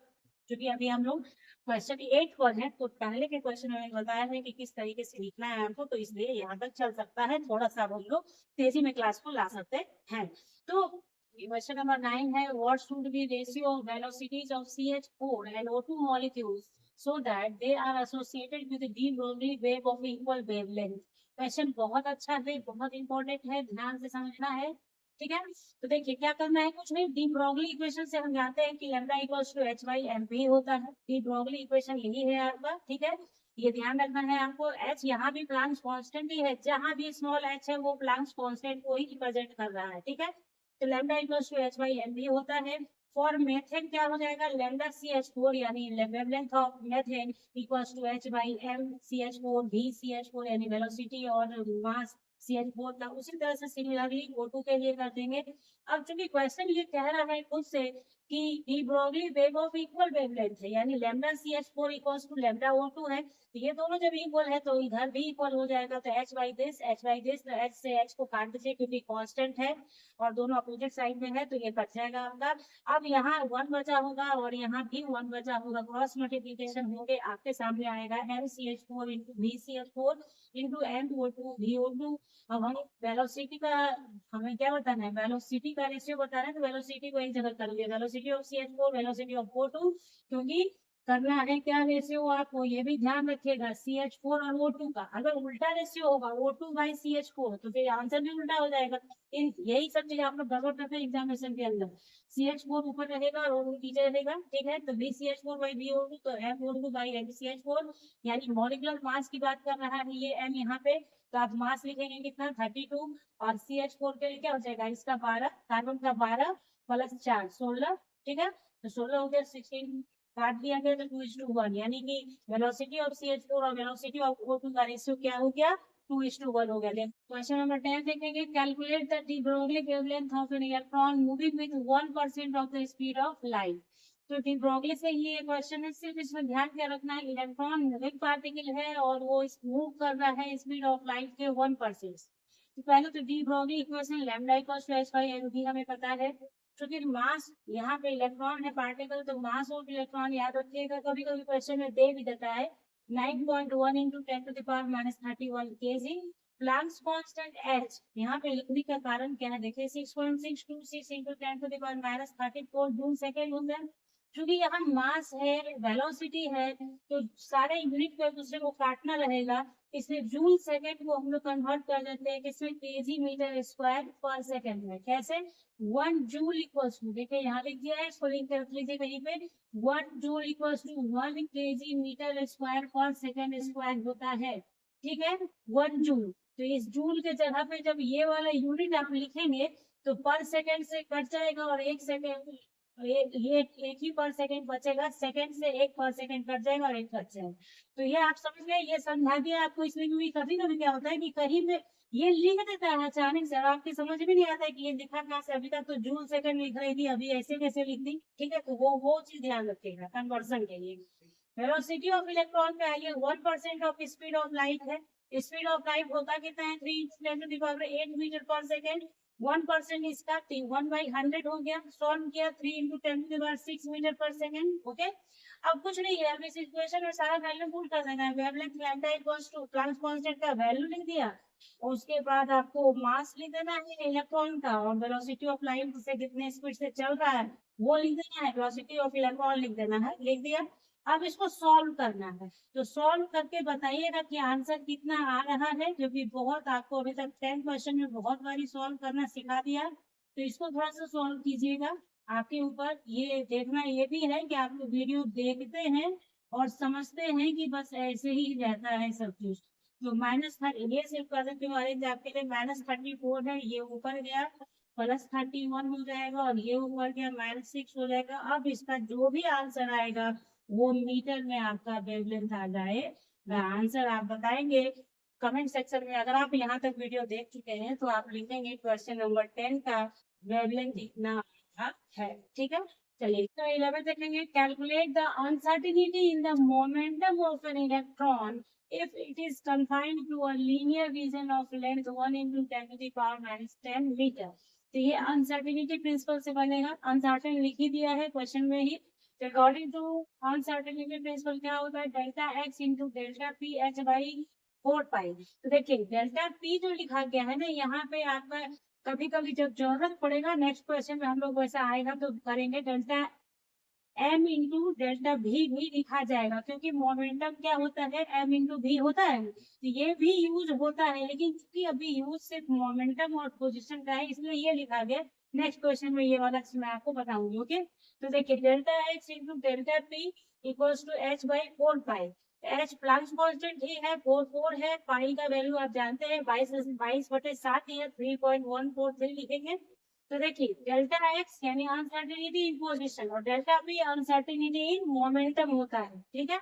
क्योंकि अभी हम लोग क्वेश्चन 8 पर है, तो पहले के क्वेश्चन में बताया है कि किस तरीके से लिखना है आपको, तो इसलिए यहाँ तक चल सकता है, थोड़ा सा हम लोग तेजी में क्लास को ला सकते हैं। तो क्वेश्चन नंबर 9 है, what should be ratio of velocities of CH4 and O2 molecules so that they are associated with de Broglie wave of equal wavelength। Question बहुत अच्छा है, बहुत इंपॉर्टेंट है, ध्यान से समझना है, ठीक है। तो देखिए क्या करना है, कुछ नहीं, डी ब्रोगली इक्वेशन से हम जानते हैं कि lambda equals to H by M P होता है। डी ब्रोगली इक्वेशन यही है आपका, ठीक है। ये ध्यान रखना है आपको। एच यहाँ भी प्लांक्स कांस्टेंट ही है, जहां भी स्मॉल एच है वो प्लांक्स कांस्टेंट को ही रिप्रेजेंट कर रहा है, ठीक है। तो lambda equals to H by M P होता है। फॉर मेथेन क्या हो जाएगा, लैम्डा CH4 यानी wavelength of methane equals to H by M CH4 भी CH4 यानी वेलोसिटी और मास CH4 का। उसी तरह से सिमिलरली O2 के लिए कर देंगे। अब चूंकि क्वेश्चन ये कह रहा है खुद से कि de Broglie wave of equal wavelength है, यानी lambda CH4 equals to lambda O2 है, तो ये दोनों जब इक्वल है तो इधर भी इक्वल हो जाएगा। तो h बाई दिस, तो h से h को काट दीजिए क्योंकि कांस्टेंट है और दोनों अपोजिट साइड में है, तो ये कट जाएगा आपका। अब यहाँ 1 बचा होगा और यहाँ भी 1 बचा होगा, क्रॉस मल्टीप्लीकेशन होके आपके सामने आएगा MCH4 into VCH4 into MO2 VO2। अब हम वेलोसिटी का, हमें क्या बताना है, वेलोसिटी का रेशियो बताना है, तो वेलोसिटी को एक जगह कर लिया, velocity of CH4 velocity of O2, क्योंकि करना है क्या रेशियो आपको, ये भी ध्यान रखिएगा CH4 और O2 का। अगर उल्टा रेशियो होगा O2/CH4 तो फिर आंसर भी उल्टा हो जाएगा। इन यही सब चीज आप लोग गड़बड़ करते हैं एग्जामिनेशन के अंदर। CH4 ऊपर रहेगा और O2 नीचे रहेगा, ठीक है। तो BCH4/BO2 तो MO2/MCH4, यानी मॉलिक्यूलर मास की बात कर रहा है ये M यहाँ पे। तो आप मास लिखेंगे कितना 32, और CH4 के लिए क्या हो जाएगा इसका 12, कार्बन का 12 प्लस 4 16, ठीक है। तो 16 हो गया 16, काट दिया गया तो 2:1, यानी कि वेलोसिटी ऑफ CH4 और वेलोसिटी ऑफ O2 का रेशियो क्या हो गया 2:1 हो गया। क्वेश्चन नंबर 10 देखेंगे, calculate the de Broglie wavelength of an electron moving with 1% of the speed of light. तो डी ब्रोगली से ये क्वेश्चन है, सिर्फ इसमें ध्यान क्या रखना है, इलेक्ट्रॉन मूविंग पार्टिकल है और वो मूव कर रहा है स्पीड ऑफ लाइट के 1%। तो पहले तो de Broglie equation lambda equals to h/m हमें पता है। तो फिर मास, यहाँ पे इलेक्ट्रॉन है पार्टिकल, तो मास ऑफ इलेक्ट्रॉन याद रखिएगा, कभी कभी क्वेश्चन में दे भी देता है 9.1 into 10⁻31 kg। Planck's constant h यहाँ पे लिखने का कारण क्या है, देखिए 6.626 इंटू 10⁻34 जूल सेकेंड होता है। क्योंकि यहाँ मास है, वेलोसिटी है, तो सारे यूनिट को एक दूसरे को काटना रहेगा, इसलिए जूल सेकेंड को हम लोग कन्वर्ट कर देते हैं किसमें, केजी मीटर स्क्वायर पर सेकेंड में। कैसे, 1 जूल इक्वल्स टू, देखिए यहाँ लिख दिया है, इसको लिख कर लीजिए कहीं पे, 1 joule equals to 1 KG meter square पर सेकेंड स्क्वायर होता है, ठीक है, 1 जूल। तो इस जूल के जगह पे जब ये वाला यूनिट आप लिखेंगे तो पर सेकेंड से कट जाएगा और एक सेकेंड, ये एक ही पर सेकेंड बचेगा, सेकेंड से एक पर सेकेंड कट जाएगा और एक कट जाएगा। तो ये आप समझ गए, ये समझा दिया आपको इसमें। क्योंकि कभी कभी क्या होता है कि कहीं पे ये लिख देता है अचानक से, आपकी समझ में नहीं आता है कि ये लिखा कहाँ से, अभी तक तो जूल सेकंड लिख रही थी, अभी ऐसे कैसे लिख दी, ठीक है। तो वो चीज ध्यान रखिएगा कन्वर्सन के लिए। वेलोसिटी ऑफ इलेक्ट्रॉन का ये 1% ऑफ स्पीड ऑफ लाइट है। स्पीड ऑफ लाइट होता कितना है 3 × 10⁸ मीटर पर सेकेंड। 1% इसका 1/100 हो गया, सॉल्व किया 3 × 10⁻6 मीटर पर सेकेंड, ओके। अब कुछ नहीं है, अब इस इक्वेशन में सारा वैल्यू पुट कर देना है। Wavelength lambda equals to Planck's constant का वैल्यू लिख दिया, और उसके बाद आपको मास लिख देना है इलेक्ट्रॉन का, और वेलोसिटी ऑफ लाइट से कितने स्पीड से चल रहा है वो लिख देना है, वेलोसिटी ऑफ इलेक्ट्रॉन लिख देना है, लिख दिया। अब इसको सॉल्व करना है, तो सॉल्व करके बताइएगा कि आंसर कितना आ रहा है, जो कि बहुत आपको अभी तक 10 क्वेश्चन में बहुत बारी सॉल्व करना सिखा दिया। तो इसको थोड़ा सा सॉल्व कीजिएगा, आपके ऊपर ये देखना ये भी है कि आप लोग वीडियो देखते हैं और समझते हैं कि बस ऐसे ही रहता है सब कुछ। तो -30 ये सिर्फ कर देते हैं आपके लिए, -34 है, ये ऊपर गया, +31 हो जाएगा, और ये ऊपर गया -6 हो जाएगा। अब इसका जो भी आंसर आएगा वो मीटर में आपका वेवलेंथ आ जाएगा। आंसर आप बताएंगे कमेंट सेक्शन में। अगर आप यहाँ तक वीडियो देख चुके हैं तो आप लिखेंगे क्वेश्चन नंबर 10 का वेवलेंथ इतना है, ठीक है। चलिए तो 11 देखेंगे, calculate the uncertainty in the momentum of an electron if it is confined to a linear region of length 1 × 10⁻10 meter. तो ये अनसर्टेनिटी प्रिंसिपल से बनेगा, अनसर्टेन लिख ही दिया है क्वेश्चन में ही। अकॉर्डिंग टू अनसर्टेनिटी प्रिंसिपल क्या होता है, delta X into delta P H by 4 पाई। तो देखिए डेल्टा पी जो लिखा गया है ना यहाँ पे आपका, कभी कभी जब जरूरत पड़ेगा नेक्स्ट क्वेश्चन में हम लोग वैसा आएगा तो करेंगे, डेल्टा एम इंटू डेल्टा भी लिखा जाएगा, क्योंकि मोमेंटम क्या होता है एम इंटू भी होता है, तो ये भी यूज होता है, लेकिन क्योंकि अभी यूज सिर्फ मोमेंटम और पोजीशन का है इसलिए ये लिखा गया। नेक्स्ट क्वेश्चन में ये वाला मैं आपको बताऊंगी, ओके। तो देखिए delta X into delta P equals to h/4 pi. H Planck's constant ही है, 4 है, पाई का वैल्यू आप जानते हैं 22/7 ही है, 3.143 लिखेंगे। तो देखिए डेल्टा एक्स यानी अनसर्टेनिटी इन पोजिशन, और delta P uncertainty in momentum होता है, ठीक है।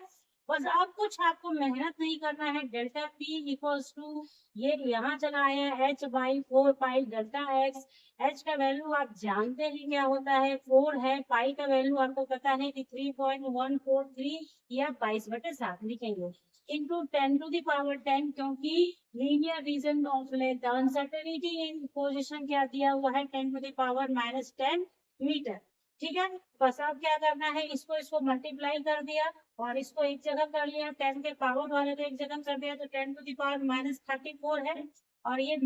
बस अब कुछ आपको मेहनत नहीं करना है, डेल्टा पी इक्वल्स टू ये यहाँ चला आया h/4 pi delta x. H का वैल्यू आप जानते हैं क्या होता है 4 है, पाई का वैल्यू आपको पता है कि 3.143 या 22/7 लिखेंगे, इंटू 10⁻10, क्योंकि linear region of length uncertainty in position क्या दिया हुआ है 10⁻−10 मीटर, ठीक है। बस अब क्या करना है, इसको मल्टीप्लाई कर दिया और इसको एक जगह कर लिया, 10 के पावर वाले को एक जगह कर दिया, तो 10⁻34 है, और ये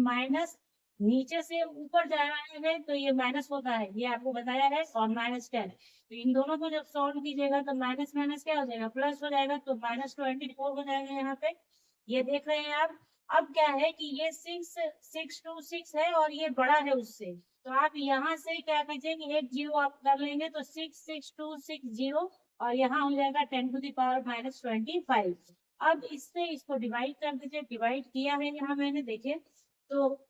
नीचे से ऊपर जा रहा है तो ये माइनस होता है, ये आपको बताया है, और -10। तो इन दोनों को जब सॉल्व कीजिएगा तो माइनस माइनस क्या हो जाएगा, प्लस हो जाएगा, तो -24 हो जाएगा यहाँ पे। ये देख रहे हैं आप। अब क्या है कि ये 6 6 2 6 है और ये बड़ा है उससे, तो आप यहाँ से क्या कीजिए, एक जीरो आप कर लेंगे तो 6 6 2 6 0, और यहाँ हो जाएगा 10⁻⁻25। अब इससे इसको डिवाइड कर दीजिए, डिवाइड किया है यहाँ मैंने, देखिए तो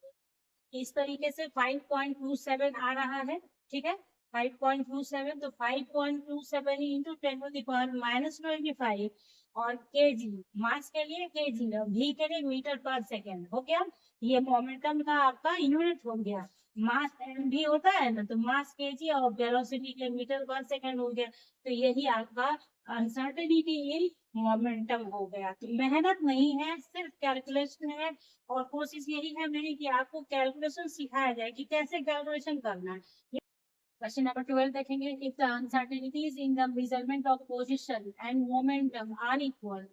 इस तरीके से 5.27 आ रहा है, ठीक है, 5.27, तो 5.27 इंटू 10⁻⁻25, और केजी, मास के लिए केजी, भी के लिए मीटर पर सेकेंड हो गया। ये मोमेंटम का आपका यूनिट हो गया। मास एम भी होता है ना, तो मास केजी और वेलोसिटी के मीटर पर सेकेंड हो गया। तो यही आपका अनसर्टेनिटी इन मोमेंटम हो गया। तो मेहनत नहीं है, सिर्फ कैलकुलेशन है, और कोशिश यही है मेरी कि आपको कैलकुलेशन सिखाया जाए कि कैसे कैलकुलेशन करना है। क्वेश्चन नंबर 12 देखेंगे, if the uncertainties in the measurement of position and momentum are equal,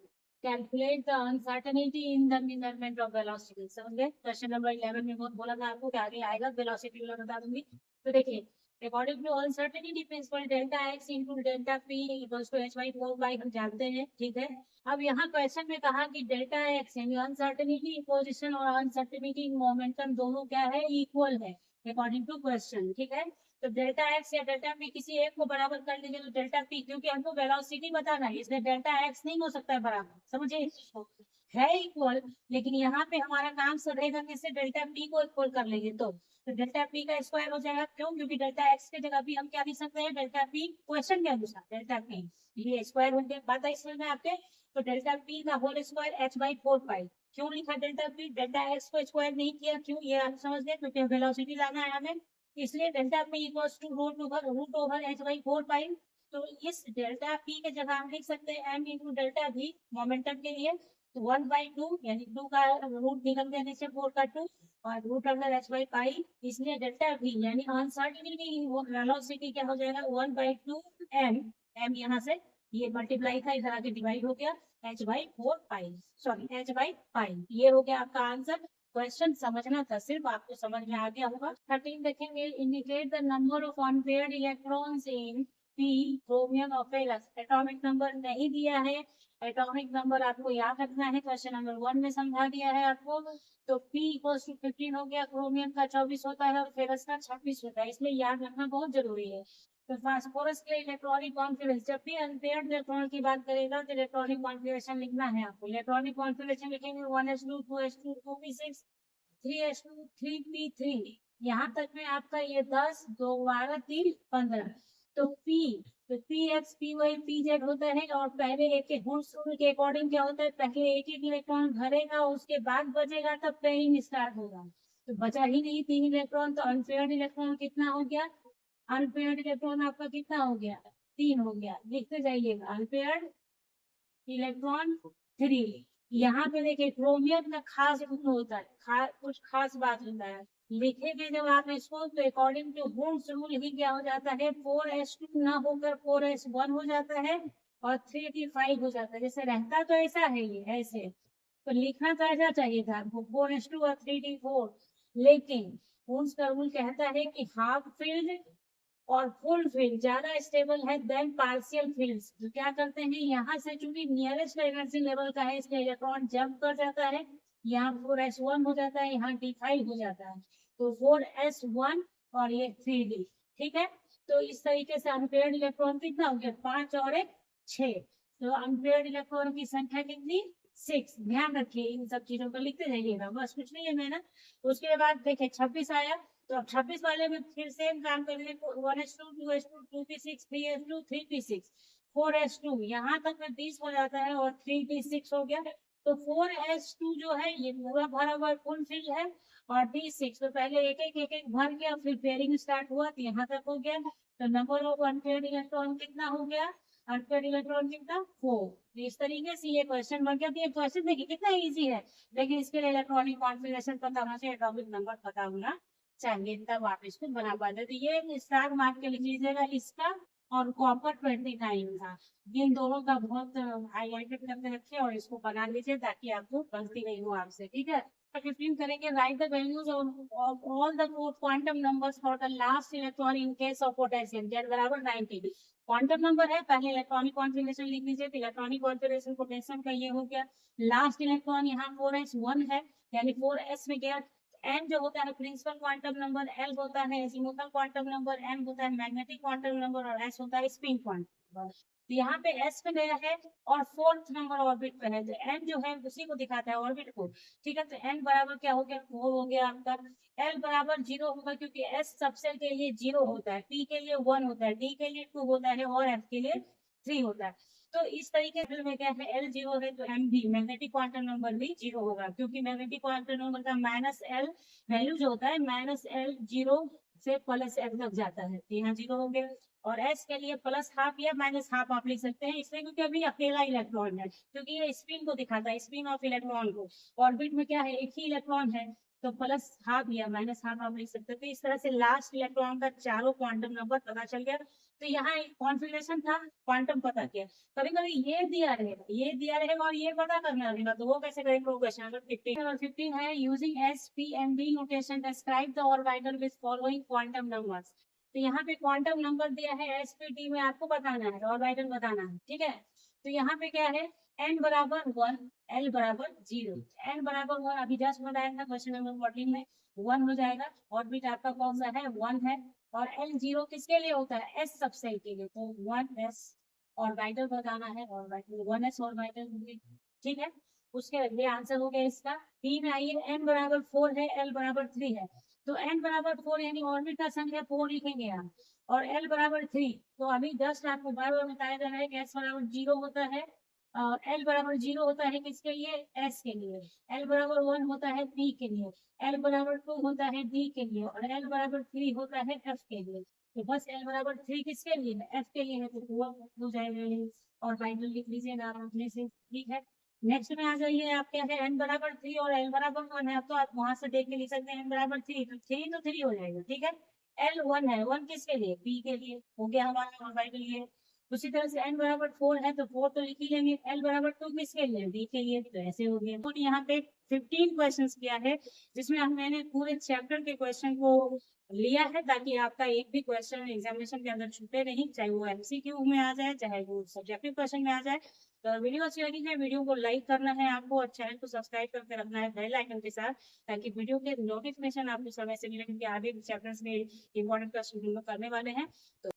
calculate the uncertainty in the measurement of velocity. समझे? क्वेश्चन नंबर 11 में बहुत बोला था आपको कि आगे आएगा, वेलोसिटी वाला बता दूंगी। तो देखिए, according to uncertainty principle, delta X into delta P equals to h/4 हम जानते हैं, ठीक है। अब यहाँ क्वेश्चन में कहा कि डेल्टा एक्स यानी अनसर्टेनिटी पोजीशन और अनसर्टेनिटी मोमेंटम दोनों क्या है, इक्वल है अकॉर्डिंग टू क्वेश्चन, ठीक है। तो डेल्टा एक्स या डेल्टा पी किसी एक को बराबर कर लीजिए, तो डेल्टा पी, क्योंकि हमको वेलोसिटी बताना है, इसलिए डेल्टा एक्स नहीं हो सकता है बराबर, समझे इस चीज को, है इक्वल, लेकिन यहाँ पे हमारा काम सब रहेगा किससे, डेल्टा पी को इक्वल कर लेंगे, तो डेल्टा पी का स्क्वायर हो जाएगा, क्यों, क्योंकि डेल्टा एक्स की जगह भी हम क्या लिख सकते हैं, डेल्टा पी, क्वेश्चन के अनुसार डेल्टा पी, ये स्क्वायर होंगे, बात है समझ में आपके। तो डेल्टा पी का होल स्क्वायर h/4 क्यों लिखा डेल्टा पी, डेल्टा एक्स को स्क्वायर नहीं किया, क्यों, ये आप समझ गए, क्योंकि वेलोसिटी लाना है हमें, इसलिए delta P equals to root over h/4। तो इस डेल्टा पी के जगह हम लिख सकते हैं m इंटू डेल्टा भी मोमेंटम के लिए, तो 1/2 यानी 2 का रूट निकल गया नीचे, 4 का 2, और रूट अंडर h/पाई, इसलिए डेल्टा भी यानी अनसर्टेनिटी वेलोसिटी क्या हो जाएगा, 1/2 m, m यहाँ से ये मल्टीप्लाई था, इधर आके डिवाइड हो गया, h/4 सॉरी h/पाई, ये हो गया आपका आंसर। क्वेश्चन समझना था, सिर्फ आपको समझ में आ गया होगा। 13 देखेंगे, indicate the number of unpaired electrons in P, chromium और फेरस। एटॉमिक नंबर नहीं दिया है, एटॉमिक नंबर आपको याद रखना है, क्वेश्चन नंबर 1 में समझा दिया है आपको। तो P इक्वल्स टू 15 हो गया, क्रोमियम का 24 होता है और फेरस का 26 होता है, इसलिए याद रखना बहुत जरूरी है। तो फास्फोरस के इलेक्ट्रॉनिक कॉन्फिगरेशन, जब भी अनपेयर्ड इलेक्ट्रॉन की बात करेगा तो इलेक्ट्रॉनिक कॉन्फिगरेशन लिखना है आपको। इलेक्ट्रॉनिक कॉन्फिगरेशन लिखेंगे 1s2 2s2 2p6 3s2 3p3, यहाँ तक में आपका ये 10 2 12 3 15। तो P, तो P X P Y P Z होता है, और पहले एक हुड्स रूल के अकॉर्डिंग क्या होता है, पहले एक एक इलेक्ट्रॉन भरेगा, उसके बाद बचेगा, तब पेयरिंग स्टार्ट होगा। तो बचा ही नहीं 3 इलेक्ट्रॉन, तो अनपेयर्ड इलेक्ट्रॉन कितना हो गया, अनपेयर्ड इलेक्ट्रॉन आपका कितना हो गया, 3 हो गया, लिखते जाइएगा, अनपेयर्ड इलेक्ट्रॉन 3। यहाँ पे देखिए क्रोमियम का खास गुण होता है, कुछ खास बात होता है, लिखेंगे जब आप इसको तो अकॉर्डिंग टू हुड्स रूल ही क्या हो जाता है, 4s2 ना होकर 4s1 हो जाता है, और 3d5 हो जाता है। जैसे रहता तो ऐसा है, ये ऐसे तो लिखना तो ऐसा चाहिए था आपको 4s2 और 3d4, लेकिन हुड्स का रूल कहता है कि हाफ फील्ड और फुल फील्ड ज्यादा स्टेबल है देन पार्शियल फील्ड्स। तो क्या करते हैं, यहाँ से चूंकि नियरेस्ट एनर्जी लेवल का है, इसलिए इलेक्ट्रॉन जंप कर जाता है, यहाँ 4s1 हो जाता है, यहाँ d5 हो जाता है, तो 4s1 और ये 3d, ठीक है। तो इस तरीके से अनपेयर्ड इलेक्ट्रॉन कितना हो गया, 5 और 1 6। तो अनपेयर्ड इलेक्ट्रॉन की संख्या कितनी, 6। ध्यान रखिए इन सब चीजों को लिखते जाइएगा, बस कुछ नहीं है मेहनत। उसके बाद देखिए 26 आया, तो अब 26 वाले में फिर सेम काम करेंगे, 1s2 2s2 2p6 3s2 3p6 4s2, यहाँ तक में 20 हो जाता है, और 3p6 हो गया। तो 4s2 जो है ये पूरा भरा हुआ फुल फिल है, और d6 तो पहले एक एक भर गया, फिर पेयरिंग स्टार्ट हुआ, तो यहाँ तक हो गया। तो नंबर ऑफ अनपेयर्ड इलेक्ट्रॉन कितना हो गया, अनपेयर्ड इलेक्ट्रॉन कितना, 4। तो इस तरीके से ये क्वेश्चन बन गया। तो ये क्वेश्चन देखिए कितना इजी है, लेकिन इसके लिए इलेक्ट्रॉनिक कॉन्फ़िगरेशन पता होना चाहिए, एटॉमिक नंबर पता होना चाहिए, तब आप इसको बना पाते। तो ये स्टार मार्क के लिख लीजिएगा इसका और कॉपर 29 था। इन दोनों का बहुत हाईलाइटेड करके रखे और इसको बना लीजिए ताकि आपको गलती नहीं हो आपसे, ठीक है। 15 करेंगे, right the values of all the four quantum numbers for the last electron in case of potassium, z बराबर 90। क्वांटम नंबर है, पहले इलेक्ट्रॉनिक कॉन्फ़िगरेशन लिख लीजिए, तो इलेक्ट्रॉनिक कॉन्फ़िगरेशन पोटेशियम का ये हो गया। लास्ट इलेक्ट्रॉन यहाँ 4s1 है, यानी 4s में गया। n जो होता है प्रिंसिपल क्वांटम नंबर, l होता है एजीमुथल क्वांटम नंबर, m होता है मैग्नेटिक क्वांटम नंबर और s होता है स्पिन क्वांटम नंबर। तो यहाँ पे s पे गया है और फोर्थ नंबर ऑर्बिट पे है, तो n जो है उसी को दिखाता है ऑर्बिट को, ठीक है। तो n बराबर क्या हो गया, 4 हो गया आपका। l बराबर 0 होगा क्योंकि s सबसेल के लिए 0 होता है, p के लिए 1 होता है, d के लिए 2 होता है और f के लिए 3 होता है। तो इस तरीके से में क्या है, l 0 है तो m भी मैग्नेटिक क्वांटम नंबर भी 0 होगा, क्योंकि मैग्नेटिक क्वांटम नंबर का माइनस l वैल्यू जो होता है माइनस l 0 से प्लस l तक जाता है, तो यहाँ 0 हो गया। और s के लिए प्लस हाफ या माइनस हाफ आप लिख सकते हैं, इसलिए क्योंकि अभी अकेला इलेक्ट्रॉन है, क्योंकि ये स्पिन को दिखाता है, स्पिन ऑफ इलेक्ट्रॉन को। ऑर्बिट में क्या है, एक ही इलेक्ट्रॉन है, तो प्लस हाफ या माइनस हाफ आप लिख सकते हैं। तो इस तरह से लास्ट इलेक्ट्रॉन का चारों क्वांटम नंबर पता चल गया। तो यहाँ एक कॉन्फ़िगरेशन था, क्वांटम पता किया। कभी कभी ये दिया रहेगा और ये पता करना रहेगा, तो वो कैसे करेंगे, वो क्वेश्चन नंबर 15 और 15 है, using SPMB notation describe the orbital with following quantum numbers. तो यहाँ पे क्वांटम नंबर दिया है, एसपीटी में आपको बताना है, ऑर्बिटल बताना है, ठीक है। तो यहाँ पे क्या है, n बराबर 1, l बराबर 0। n बराबर 1 अभी जस्ट बताया था क्वेश्चन नंबर 14 में, 1 हो जाएगा। ऑर्बिट आपका कौन सा है, 1 है। और l 0 किसके लिए होता है, s सबसेल के लिए, तो 1s ऑर्बिटल बताना है, ऑर्बिटल 1s ऑर्बिटल, ठीक है। उसके ये आंसर हो गया इसका। बी में आइए, n बराबर 4 है, l बराबर 3 है, तो n बराबर 4 यानी ऑर्बिट का संख्या 4 लिखेंगे आप, और l बराबर 3। तो अभी जस्ट आपको बार बार बताया जा रहा है कि s बराबर 0 होता है और l बराबर 0 होता है किसके लिए, s के लिए। l बराबर 1 होता है p के लिए, l बराबर 2 होता है d के लिए, और l बराबर 3 होता है f के लिए। तो बस l बराबर 3 किसके लिए है, f के लिए है, तो वो हो जाएगा। और फाइनल लिख लीजिए नाम अपने से, ठीक है। नेक्स्ट में आ जाइए, आप क्या है, n बराबर 3 और l बराबर 1 है, तो आप वहां से देख के लिख सकते हैं n बराबर 3, तो 3 तो 3 हो जाएगा, ठीक है। l 1 है, 1 किसके लिए, p के लिए, हो गया हमारा y के लिए। उसी तरह से n बराबर 4 है तो 4 तो लिख ही लेंगे। l बराबर 2 किसके लिए, d के लिए, तो ऐसे हो गया। तो यहाँ पे 15 क्वेश्चंस किया है, जिसमें मैंने पूरे चैप्टर के क्वेश्चन को लिया है, ताकि आपका एक भी क्वेश्चन एग्जामिनेशन के अंदर छूटे नहीं, चाहे वो एमसीक्यू में आ जाए, चाहे वो सब्जेक्टिव क्वेश्चन में आ जाए। तो वीडियो अच्छी लगी है, वीडियो को लाइक करना है आपको और चैनल को सब्सक्राइब करके रखना है बेल आइकन के साथ, ताकि वीडियो के नोटिफिकेशन आपको समय से मिले, क्योंकि आगे चैप्टर्स में इंपॉर्टेंट क्वेश्चन करने वाले हैं। तो